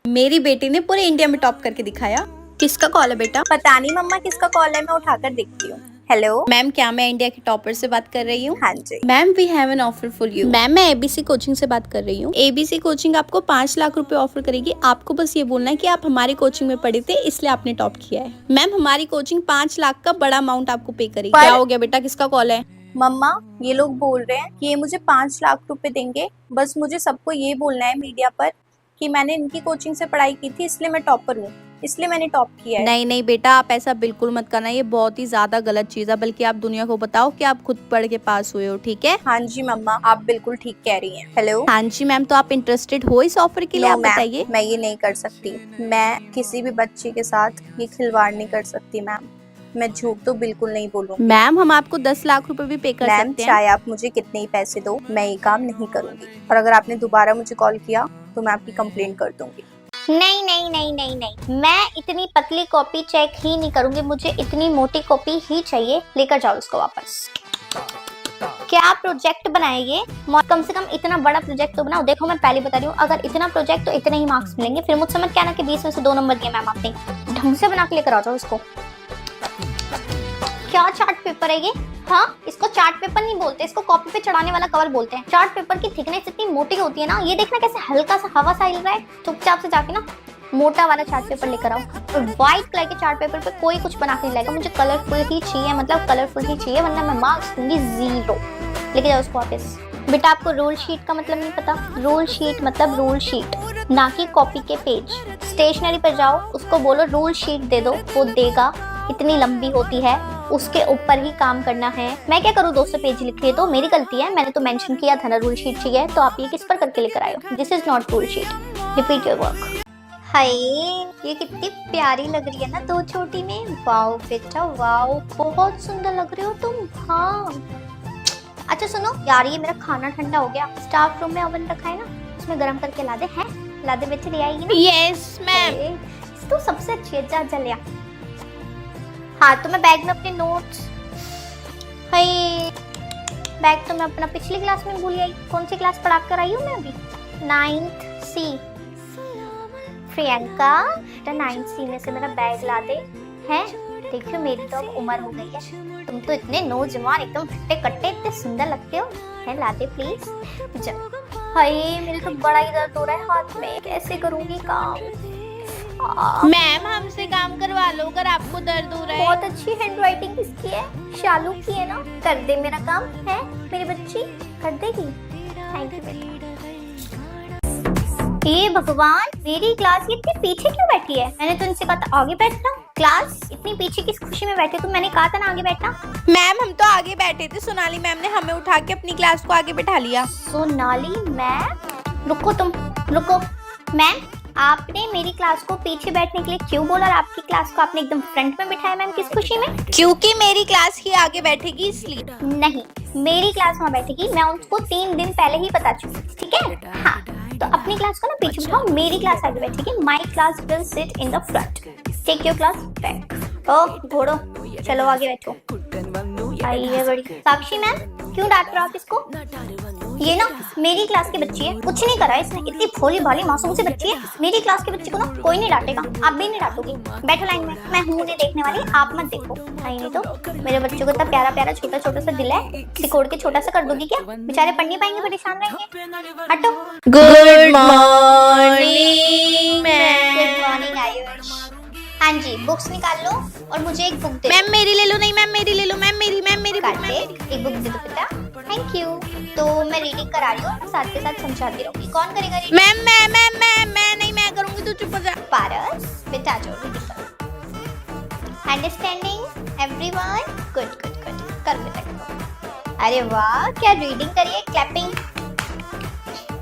मेरी बेटी ने पूरे इंडिया में टॉप करके दिखाया। किसका कॉल है बेटा? पता नहीं मम्मा किसका कॉल है, मैं उठाकर देखती हूँ। हेलो मैम, क्या मैं इंडिया के टॉपर से बात कर रही हूँ? हाँ जी ma'am, we have an offer for you. Ma'am, मैं एबीसी कोचिंग से बात कर रही हूँ। एबीसी कोचिंग आपको 5 लाख रुपए ऑफर करेगी। आपको बस ये बोलना है कि आप हमारी कोचिंग में पढ़े थे, इसलिए आपने टॉप किया है। मैम, हमारी कोचिंग 5 लाख का बड़ा अमाउंट आपको पे करेगी। क्या हो गया बेटा, किसका कॉल है? मम्मा, ये लोग बोल रहे हैं कि ये मुझे 5 लाख रुपए देंगे। बस मुझे सबको ये बोलना है मीडिया पर कि मैंने इनकी कोचिंग से पढ़ाई की थी, इसलिए मैं टॉपर हूँ, इसलिए मैंने टॉप किया है। नहीं नहीं बेटा, आप ऐसा बिल्कुल मत करना, ये बहुत ही ज्यादा गलत चीज है। बल्कि आप दुनिया को बताओ कि आप खुद पढ़ के पास हुए हो, ठीक है? हाँ जी मम्मा, आप बिल्कुल ठीक कह रही हैं। हेलो हाँ जी मैम, तो आप इंटरेस्टेड हो इस ऑफर के लिए? आप बताइए। मैं ये नहीं कर सकती। मैं किसी भी बच्चे के साथ ये खिलवाड़ नहीं कर सकती मैम। मैं झूठ तो बिल्कुल नहीं बोलूंगी। मैम, हम आपको 10 लाख रुपए भी पे कर मैम, सकते हैं। चाहे आप मुझे कितने ही पैसे दो, मैं ये काम नहीं करूंगी। और अगर आपने दोबारा मुझे कॉल किया तो मैं आपकी कंप्लेन कर दूंगी। नहीं नहीं नहीं नहीं नहीं, मैं इतनी पतली कॉपी चेक ही नहीं करूंगी, मुझे इतनी मोटी कॉपी ही चाहिए। लेकर जाओ इसको वापस। क्या प्रोजेक्ट बनाएंगे? कम से कम इतना बड़ा प्रोजेक्ट तो बनाओ। देखो, मैं पहले बता रही हूँ, अगर इतना प्रोजेक्ट तो इतने ही मार्क्स मिलेंगे। फिर मुझसे मत कहना कि 20 में से 2 नंबर दिए मैम आपने। ढंग से बना के लेकर आ जाओ इसको। क्या चार्ट पेपर है ये? हाँ, इसको चार्ट पेपर नहीं बोलते, इसको कॉपी पे चढ़ाने वाला कवर बोलते हैं। चार्ट पेपर की थिकनेस इतनी मोटी होती है ना, ये देखना कैसे हल्का सा हवा सा हिल रहा है। चुपचाप से जाके ना मोटा वाला चार्ट पेपर लेकर आओ। और व्हाइट कलर के चार्ट पेपर पे कोई कुछ बना के नहीं लाएगा, मुझे कलरफुल ही चाहिए, मतलब कलरफुल ही चाहिए, वरना मैं मार्क्स दूंगी 0। लेके जाओ उसको वापस। बेटा, आपको रोल शीट का मतलब नहीं पता? रोल शीट मतलब रोल शीट, ना कि कॉपी के पेज। स्टेशनरी पर जाओ, उसको बोलो रोल शीट दे दो, वो देगा। इतनी लंबी होती है, उसके ऊपर ही काम करना है। मैं क्या करूँ, 200 पेज लिख रही है तो मेरी गलती है। मैंने तो मेंशन किया था ना रूल शीट चाहिए, तो आप ये किस पर करके लेकर आए हो? This is not rule sheet, repeat your work. Hi, ये कितनी प्यारी लग रही है ना 2 छोटी में। वाओ बेटा वाओ, बहुत सुंदर लग रही हो तुम। हाँ, अच्छा सुनो यार, ये मेरा खाना ठंडा हो गया। स्टाफ रूम में ओवन रखा है ना, उसमें गर्म करके ला दे। हैं, ला दे बेटे, ले आएगी ना? Yes ma'am. तो सबसे अच्छी है, जा जा ले आ। हाँ, तो मैं बैग में अपने नोट्स, हाय बैग तो मैं अपना पिछली क्लास में भूल आई। कौन सी क्लास पढ़ा कर आई हूँ मैं अभी? 9th C। प्रियंका, बेटा 9th C में से मेरा बैग ला दे। हैं, देखियो मेरी तो अब उम्र हो गई है, तुम तो इतने नौजवान, एकदम फट्टे कट्टे, इतने सुंदर लगते हो। है, ला दे प्लीज जा। हाय, मेरे तो बड़ा ही दर्द हो रहा है हाथ में, कैसे करूँगी काम? मैम, हमसे काम करवा लो अगर आपको दर्द हो रहा है। बहुत अच्छी हैंडराइटिंग किसकी है? शालू की है ना? कर दे मेरा काम। है, मेरी बच्ची कर देगी। थैंक यू बेटा। ये भगवान, मेरी क्लास ये इतनी पीछे क्यों बैठी है? मैंने तो इनसे कहा था आगे बैठना। क्लास इतनी पीछे किस खुशी में बैठे तुम? मैंने कहा था ना आगे बैठना। मैम, हम तो आगे बैठे थे, सोनाली मैम ने हमें उठा के अपनी क्लास को आगे बैठा लिया। सोनाली मैम, रुको तुम, रुको। मैम, आपने मेरी क्लास को पीछे बैठने के लिए क्यों बोला और आपकी क्लास को आपने एकदम फ्रंट में बिठाया मैम? किस खुशी में? क्योंकि मेरी क्लास ही आगे बैठेगी इसलिए। नहीं, मेरी क्लास वहाँ बैठेगी, मैं उनको 3 दिन पहले ही बता चुकी, ठीक है? हाँ, तो अपनी क्लास को ना पीछे बिठाओ, मेरी क्लास आगे बैठेगी। My class will sit in the front. Take your class back. Oh घोड़ो, चलो आगे बैठो। आइए बड़ी साक्षी मैम, क्यों डांट रहे हो आप इसको? ये ना मेरी क्लास की बच्ची है, कुछ नहीं करा इसने, इतनी भोली भाली मासूम सी बच्ची है। मेरी क्लास की बच्ची को ना कोई नहीं डांटेगा, आप भी नहीं डांटोगी। बैठो लाइन में, मैं हूँ उन्हें देखने वाली, आप मत देखो। नहीं तो मेरे बच्चों को इतना प्यारा प्यारा छोटा छोटा सा दिल है, सिकोड़ के छोटा सा कर दोगी क्या? बेचारे पढ़ नहीं पाएंगे, परेशान रहेंगे। हटो। Good morning ma'am. Good morning Ayush. हाँ जी, बुक्स निकाल लो और मुझे एक बुक दे। मैम मेरी ले लो। नहीं मैम, मेरी ले लो। मैम मेरी बुक। एक बुक दे दो बेटा। Thank you. तो मैं रीडिंग करा रही हूँ, साथ के साथ समझाती रहूंगी। कौन करेगा रीडिंग? मैम मैं नहीं, मैं करूंगी, तू चुप हो जा। पारस बेटा आ जाओ, रीडिंग करो। Understanding everyone, good good good, कर बेटा करो। अरे वाह, क्या रीडिंग करी है, क्लैपिंग,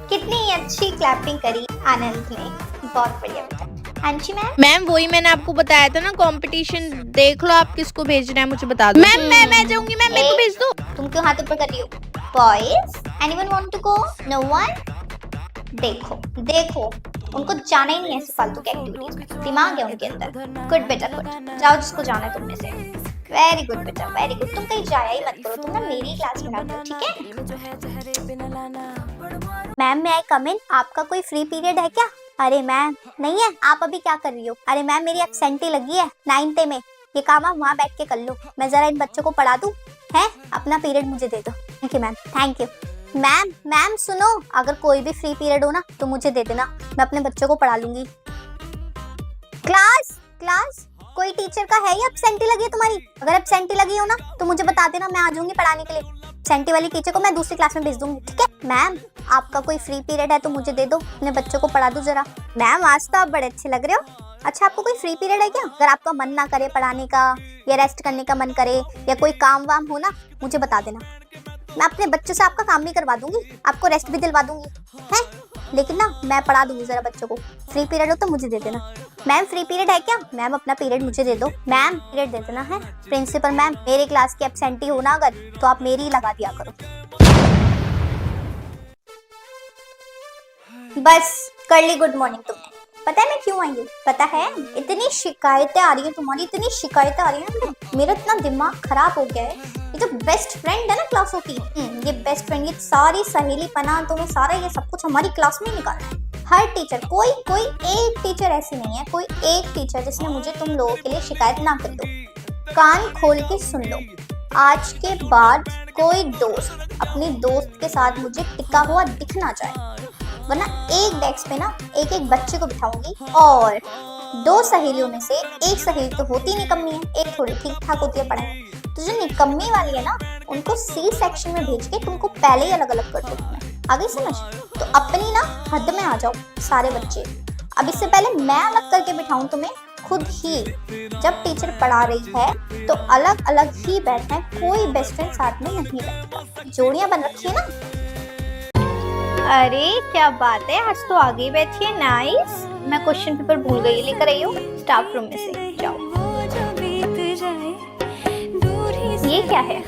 कितनी अच्छी क्लैपिंग करी आनंद ने, बहुत बढ़िया बेटा। अंशी मैम वही मैंने आपको बताया था ना, कंपटीशन देख लो, आप किसको भेजना है मुझे बता दो। मैम मैं जाऊंगी, मैम मेरे को भेज दो। तुम क्यों हाथ ऊपर कर रही हो? Boys, anyone want to go? No one. देखो देखो, उनको जाना ही नहीं है ऐसे फालतू की एक्टिविटीज में, दिमाग है उनके अंदर। गुड बेटा गुड, जाओ जिसको जाना है तुम में से। वेरी गुड बेटा वेरी गुड, तुम कहीं जाया ही मत करो, तुम ना मेरी क्लास में आते हो, ठीक है? मैम मैं आई कम इन, आपका कोई फ्री पीरियड है क्या? अरे मैम नहीं है, आप अभी क्या कर रही हो? अरे मैम मेरी एब्सेंटी लगी है 9th में, ये काम आप वहाँ बैठ के कर लो, मैं जरा इन बच्चों को पढ़ा दूं। है अपना पीरियड मुझे दे दो। Thank you ma'am, thank you. Ma'am सुनो, अगर कोई भी फ्री पीरियड हो ना तो मुझे दे देना, मैं अपने बच्चों को पढ़ा लूंगी। क्लास कोई टीचर का है या एब्सेंटी लगी है तुम्हारी? अगर एब्सेंटी लगी हो ना तो मुझे बता देना, मैं आ जाऊंगी पढ़ाने के लिए। एब्सेंटी वाली टीचर को मैं दूसरी क्लास में भेज दूंगी, ठीक है? मैम आपका कोई फ्री पीरियड है तो मुझे दे दो, अपने बच्चों को पढ़ा दो जरा। मैम आज तो आप बड़े अच्छे लग रहे हो। अच्छा आपको कोई फ्री पीरियड है क्या? अगर आपका मन ना करे पढ़ाने का या रेस्ट करने का मन करे या कोई काम वाम हो ना, मुझे बता देना, मैं अपने बच्चों से आपका काम भी करवा दूंगी, आपको रेस्ट भी दिलवा दूंगी, है? लेकिन ना मैं पढ़ा दूंगी जरा बच्चों को। फ्री पीरियड हो तो मुझे दे देना। मैम फ्री पीरियड है क्या? मैम अपना पीरियड मुझे दे दो। मैम पीरियड दे देना है। प्रिंसिपल मैम मेरे क्लास की एब्सेंटी हो ना अगर तो आप मेरी लगा दिया करो। बस कर ली गुड मॉर्निंग तुमने। पता है मैं क्यों आई हूँ? पता है इतनी शिकायतें आ रही है तुम्हारी, इतनी शिकायतें आ रही है, मेरा इतना दिमाग खराब हो गया है। ये जो बेस्ट फ्रेंड है ना क्लासों की, ये बेस्ट फ्रेंड, ये सारी सहेली पना तुम्हें सारा ये सब कुछ हमारी क्लास में ही निकालना है। हर टीचर, कोई एक टीचर ऐसी नहीं है, कोई एक टीचर जिसने मुझे तुम लोगों के लिए शिकायत ना कर दो। कान खोल के सुन लो, आज के बाद कोई दोस्त अपनी दोस्त के साथ मुझे टिका हुआ दिख ना जाए, वरना एक डेस्क पे ना एक बच्चे को बिठाऊंगी और 2 सहेलियों में से एक सहेली तो होती निकम्मी है, एक थोड़ी ठीक ठाक होती है पढ़ाई में, तो जो निकम्मी वाली है ना उनको C सेक्शन में भेज के तुमको पहले ही अलग अलग कर दूंगी। आगे समझ? तो अपनी ना हद में आ जाओ सारे बच्चे। अब इससे पहले मैं अलग करके बिठाऊं तुम्हें खुद ही, जब टीचर पढ़ा रही है तो अलग अलग ही बैठना है, कोई बेस्ट फ्रेंड साथ में नहीं बैठेगा। जोड़ियां बन रखी है ना। अरे क्या बात है, आज तो आगे बैठी है, नाइस। मैं क्वेश्चन पेपर भूल गई, लेकर आई हूँ स्टाफ रूम में से, जाओ। ये क्या है?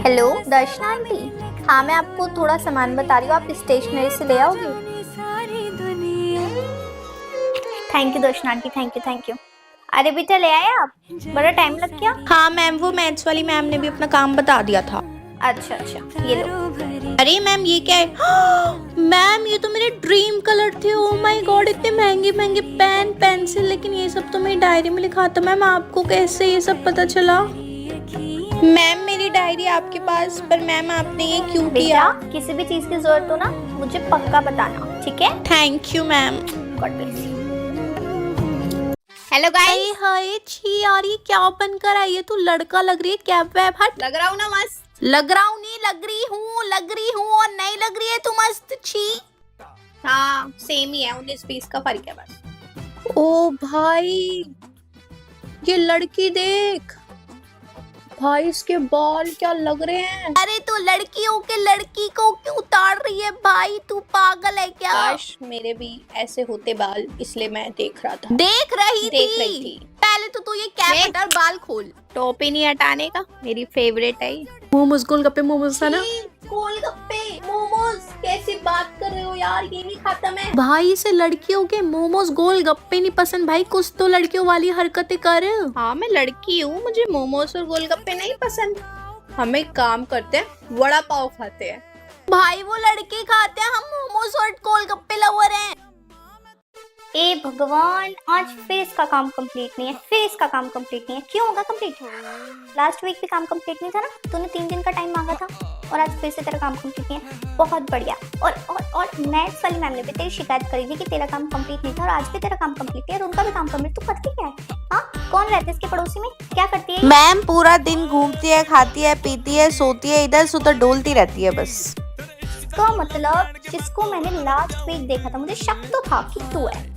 हेलो दर्शना आंटी, हाँ मैं आपको थोड़ा सामान बता रही हूँ, आप स्टेशनरी से ले आओगे? Thank you Darshana aunty, thank you. अरे बेटा ले आए आप? बड़ा टाइम लग गया। हाँ मैम, वो मैथ्स वाली मैम ने भी अपना काम बता दिया था। अच्छा ये लो। अरे मैम ये क्या है? मैम ये तो मेरे ड्रीम कलर थे। ओ माय गॉड, इतने महंगे महंगे पेन पेंसिल, लेकिन ये सब तो मेरी डायरी में लिखा था। मैम आपको कैसे ये सब पता चला? मैम मेरी डायरी आपके पास, पर मैम आपने ये क्यों किया? किसी भी चीज की जरूरत हो ना मुझे पक्का बताना, ठीक है? Thank you ma'am. God bless you. Hello guys. Hi छी यार, ये क्या बनकर आई है? तू लड़का लग रही है, कैप वैप हट। लग रहा हूँ ना मस्त? लग रहा हूँ नहीं, लग रही हूँ और नहीं लग रही है तू मस्त। छी। हाँ सेम ही है, 19-20 का फर्क है बस। ओ भाई ये लड़की देख भाई, इसके बाल क्या लग रहे हैं। अरे तू लड़की हो के लड़की को क्यों उतार रही है भाई? तू पागल है क्या? काश मेरे भी ऐसे होते बाल, इसलिए मैं देख रहा था। देख रही थी। पहले तो तू ये कैप हटा और बाल खोल। टोपी नहीं हटाने का, मेरी फेवरेट है। मोमोज, गोलगप्पे मोमोज है ना? गोलगप्पे मोमोज कैसी बात कर रहे हो यार, ये नहीं खाता मैं। भाई से लड़कियों के मोमोज गोलगप्पे नहीं पसंद भाई, कुछ तो लड़कियों वाली हरकतें कर। हाँ मैं लड़की हूँ, मुझे मोमोज और गोलगप्पे नहीं पसंद। हम एक काम करते हैं, वड़ा पाव खाते हैं। भाई वो लड़के खाते हैं, हम मोमोज और गोलगप्पे लवर हैं। ए भगवान, आज फिर इसका काम कंप्लीट नहीं है, क्यों होगा कंप्लीट? लास्ट वीक भी काम कंप्लीट नहीं था ना, तूने 3 दिन का टाइम मांगा था और आज फिर से तेरा काम कंप्लीट नहीं है। बहुत बढ़िया। और मैथ्स वाली मैम ने भी तेरी शिकायत करी थी कि तेरा काम कंप्लीट नहीं था और आज भी तेरा काम कंप्लीट है और उनका भी काम कंप्लीट। तू करती क्या है? हाँ कौन रहता है इसके पड़ोसी में, क्या करती है? मैम पूरा दिन घूमती है, खाती है, पीती है, सोती है, इधर से उधर डोलती रहती है बस। इसका मतलब जिसको मैंने लास्ट वीक देखा था, मुझे शक तो था कि तू है,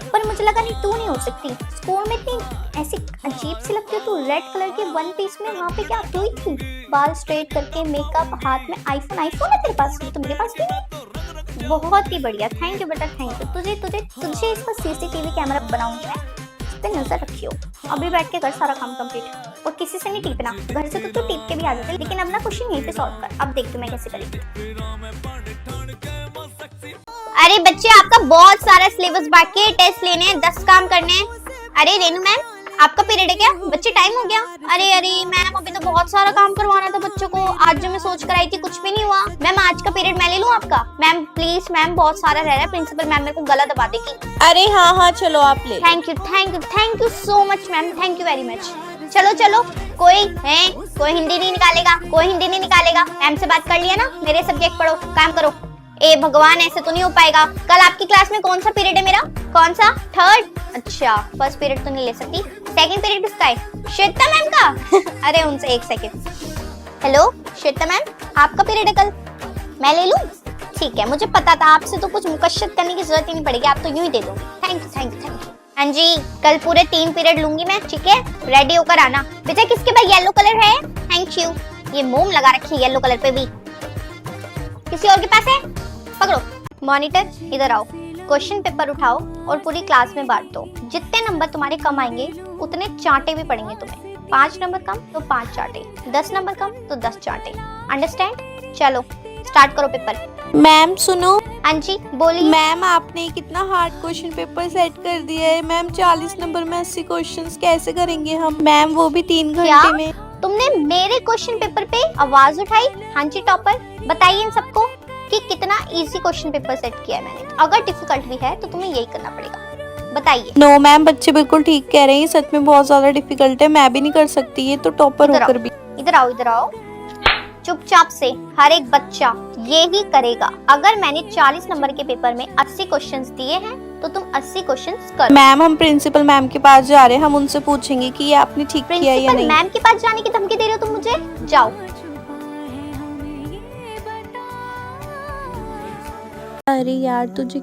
पर मुझे लगा नहीं तू नहीं हो सकती। स्कूल में इतनी ऐसी अजीब सी लगती है तू, रेड कलर के 1 पीस में, वहाँ पे क्या तू ही थी? बाल स्ट्रेट करके, मेकअप, हाथ में आईफोन है तेरे पास? तो मेरे पास भी नहीं। बहुत ही बढ़िया, थैंक यू बेटा, थैंक यू। तुझे इसका CCTV कैमरा बनाऊंगी मैं, इस पे नजर रखियो। अभी बैठ के कर सारा काम कंप्लीट, और किसी से नहीं टीपना। घर से तो तू टीप के भी आ जाती, लेकिन अब ना क्वेश्चन यहीं पे सॉल्व कर। अब देख तू मैं कैसे करेगी। अरे बच्चे आपका बहुत सारा सिलेबस बाकी है, टेस्ट लेने हैं, 10 काम करने हैं। अरे रेनू मैम आपका पीरियड है क्या बच्चे? टाइम हो गया। अरे मैम अभी तो बहुत सारा काम करवाना था बच्चों को। आज जो मैं सोच कर आई थी कुछ भी नहीं हुआ। मैम आज का पीरियड मैं ले लूं आपका? मैम प्लीज मैम, बहुत सारा रह रहा है। प्रिंसिपल मैम मेरे को गला दबा देगी। अरे हाँ चलो आप ले। Thank you so much ma'am, thank you very much. चलो कोई हिंदी नहीं निकालेगा। मैम से बात कर लिया ना, मेरे सब्जेक्ट पढ़ो, काम करो। ए भगवान, ऐसे तो नहीं हो पाएगा। कल आपकी क्लास में कौन सा पीरियड है मेरा? कौन सा? थर्ड। अच्छा, फर्स्ट पीरियड तो नहीं ले सकती। सेकंड पीरियड किसका है? श्वेता मैम का। अरे उनसे एक सेकंड। हेलो श्वेता मैम, आपका पीरियड है कल, मैं ले लूं? ठीक है, मुझे पता था आपसे तो कुछ मुकश्शत करने की जरूरत ही नहीं पड़ेगी, आप तो यूं ही दे दो। Thank you. हाँ जी, कल पूरे 3 पीरियड लूंगी मैं, ठीक है? रेडी होकर आना। बेटा किसके पास येलो कलर है? Thank you. ये मोम लगा रखी है येलो कलर पे भी। किसी और के पास है? पकड़ो। मॉनिटर इधर आओ, क्वेश्चन पेपर उठाओ और पूरी क्लास में बांट दो। जितने नंबर तुम्हारे कम आएंगे उतने चांटे भी पड़ेंगे तुम्हें। 5 नंबर कम तो 5 चांटे, 10 नंबर कम तो 10 चांटे। अंडरस्टैंड? चलो स्टार्ट करो पेपर। मैम सुनो। हाँ जी बोलिए। मैम आपने कितना हार्ड क्वेश्चन पेपर सेट कर दिया है। मैम 40 नंबर में 80 क्वेश्चंस कैसे करेंगे हम? मैम वो भी 3 घंटे में। तुमने मेरे क्वेश्चन पेपर पे आवाज उठाई? हाँ जी टॉपर, बताइए इन सबको कि कितना इजी क्वेश्चन पेपर सेट किया है मैंने। अगर डिफिकल्ट भी है तो तुम्हें यही करना पड़ेगा, बताइए। नो मैम, बच्चे बिल्कुल ठीक कह रहे हैं, सच में बहुत ज्यादा डिफिकल्ट है, मैं भी नहीं कर सकती ये तो टॉपर होकर भी। इधर आओ। चुपचाप से हर एक बच्चा यही करेगा। अगर मैंने 40 नंबर के पेपर में 80 क्वेश्चंस दिए हैं तो तुम 80 क्वेश्चंस करो। मैम हम प्रिंसिपल मैम के पास जा रहे हैं, हम उनसे पूछेंगे कि ये आपने ठीक किया या नहीं। मैम के पास जाने की धमकी दे रहे हो तुम मुझे? जाओ। अरे यार तुझे